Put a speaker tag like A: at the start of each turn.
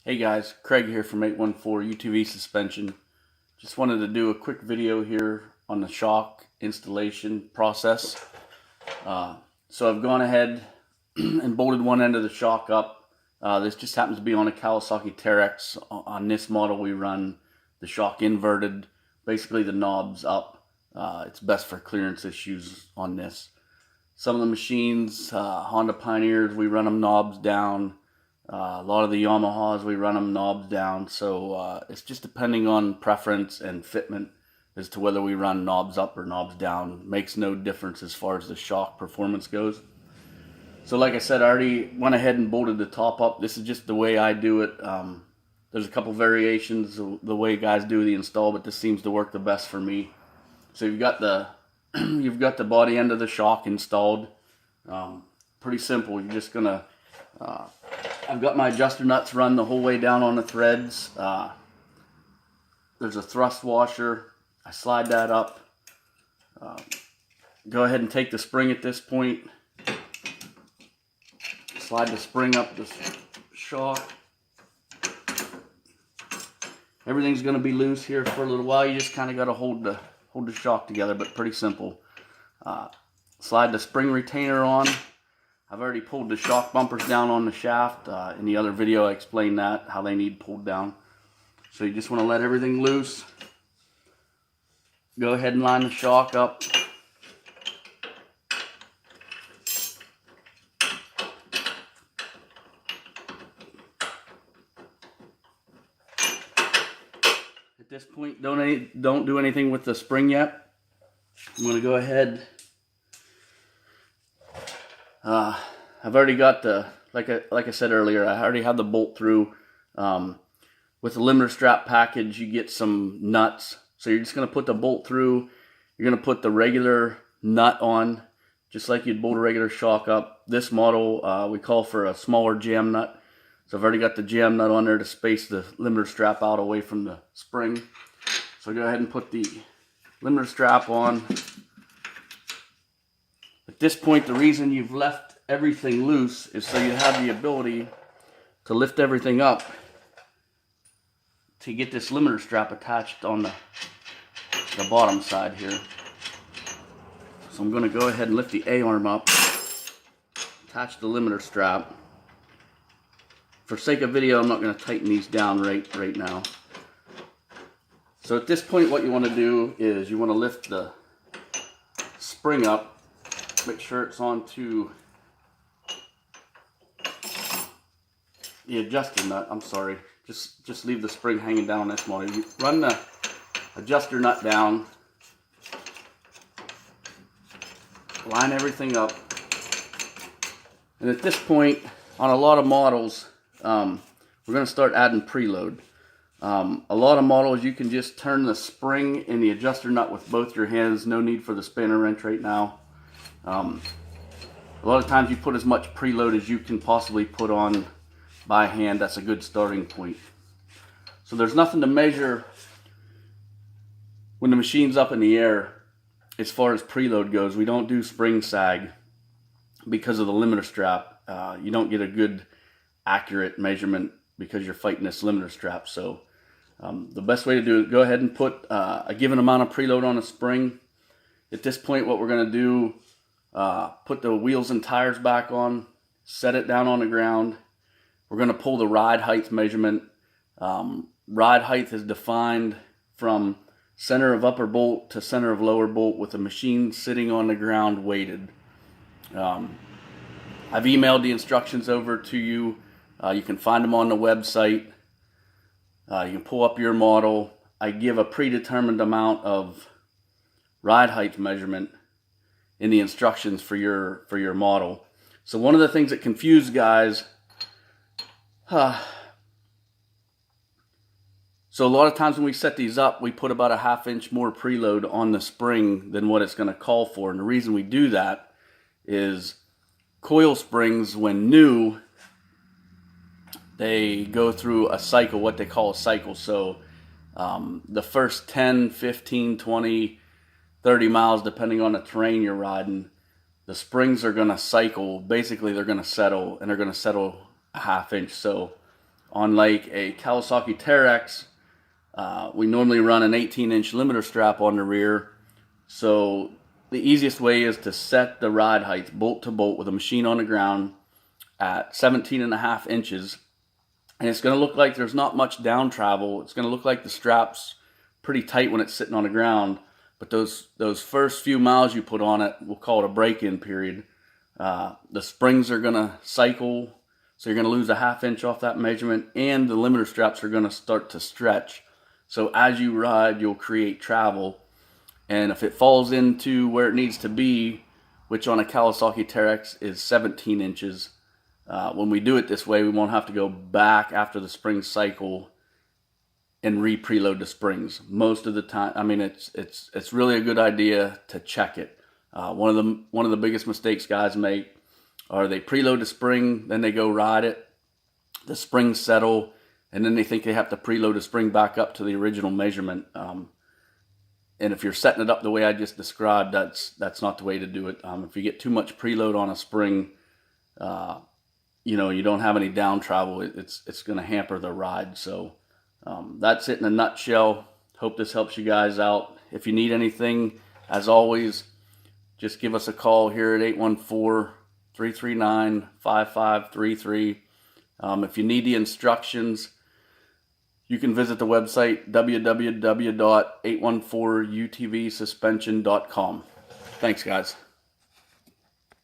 A: Hey guys, Craig here from 814 UTV Suspension. Just wanted to do a quick video here on the shock installation process. So I've gone ahead and bolted one end of the shock up. This just happens to be on a Kawasaki Terex. On this model we run the shock inverted, basically the knobs up. It's best for clearance issues on this. Some of the machines, Honda Pioneers, we run them knobs down. A lot of the Yamahas, we run them knobs down. So it's just depending on preference and fitment as to whether we run knobs up or knobs down. Makes no difference as far as the shock performance goes. So like I said, I already went ahead and bolted the top up. This is just the way I do it. There's a couple variations of the way guys do the install, but this seems to work the best for me. So you've got the you've got the body end of the shock installed. Pretty simple. You're just gonna I've got my adjuster nuts run the whole way down on the threads. There's a thrust washer. I slide that up. Go ahead and take the spring at this point. Slide the spring up the shock. Everything's going to be loose here for a little while. You just kind of got to hold the shock together, but pretty simple. Slide the spring retainer on. I've already pulled the shock bumpers down on the shaft. In the other video I explained that, how they need pulled down. So you just want to let everything loose. Go ahead and line the shock up. At this point, don't do anything with the spring yet. I'm going to go ahead. I've already got the, like I said earlier, I already have the bolt through. With the limiter strap package, you get some nuts. So you're just going to put the bolt through. You're going to put the regular nut on, just like you'd bolt a regular shock up. This model, we call for a smaller jam nut. So I've already got the jam nut on there to space the limiter strap out away from the spring. So go ahead and put the limiter strap on. At this point, the reason you've left everything loose is so you have the ability to lift everything up to get this limiter strap attached on the bottom side here. So I'm going to go ahead and lift the A-arm up, attach the limiter strap. For sake of video, I'm not going to tighten these down right now. So at this point, what you want to do is you want to lift the spring up. Make sure it's onto the adjuster nut. I'm sorry. Just leave the spring hanging down on this model. You run the adjuster nut down. Line everything up. And at this point, on a lot of models, we're going to start adding preload. A lot of models, you can just turn the spring and the adjuster nut with both your hands. No need for the spanner wrench right now. A lot of times you put as much preload as you can possibly put on by hand. That's a good starting point. So there's nothing to measure when the machine's up in the air as far as preload goes. We don't do spring sag because of the limiter strap. You don't get a good accurate measurement because you're fighting this limiter strap. So the best way to do it, go ahead and put a given amount of preload on a spring. At this point, what we're going to do, put the wheels and tires back on, set it down on the ground. We're going to pull the ride height measurement. Ride height is defined from center of upper bolt to center of lower bolt with the machine sitting on the ground weighted. I've emailed the instructions over to you. You can find them on the website. You can pull up your model. I give a predetermined amount of ride height measurement in the instructions for your model. So one of the things that confuse guys, so a lot of times when we set these up, we put about a ½ inch more preload on the spring than what it's going to call for. And the reason we do that is coil springs, when new, they go through a cycle, what they call a cycle. So the first 10, 15, 20, 30 miles, depending on the terrain you're riding, the springs are going to cycle. Basically, they're going to settle, and they're going to settle a ½ inch. So On like a Kawasaki Terex, we normally run an 18-inch limiter strap on the rear. So the easiest way is to set the ride height bolt to bolt with a machine on the ground at 17.5 inches. And it's going to look like there's not much down travel. It's going to look like the strap's pretty tight when it's sitting on the ground. But those first few miles you put on it, we'll call it a break-in period. The springs are going to cycle, so you're going to lose a 1/2 inch off that measurement, and the limiter straps are going to start to stretch. So as you ride, you'll create travel. And if it falls into where it needs to be, which on a Kawasaki Terex is 17 inches, when we do it this way, we won't have to go back after the spring cycle and re-preload the springs. Most of the time, I mean, it's really a good idea to check it. One of the biggest mistakes guys make are they preload the spring, then they go ride it, the springs settle, and then they think they have to preload the spring back up to the original measurement. And if you're setting it up the way I just described, that's not the way to do it. If you get too much preload on a spring, you don't have any down travel. It's going to hamper the ride. So that's it in a nutshell. Hope this helps you guys out. If you need anything, as always, just give us a call here at 814-339-5533. If you need the instructions, you can visit the website www.814utvsuspension.com. Thanks, guys.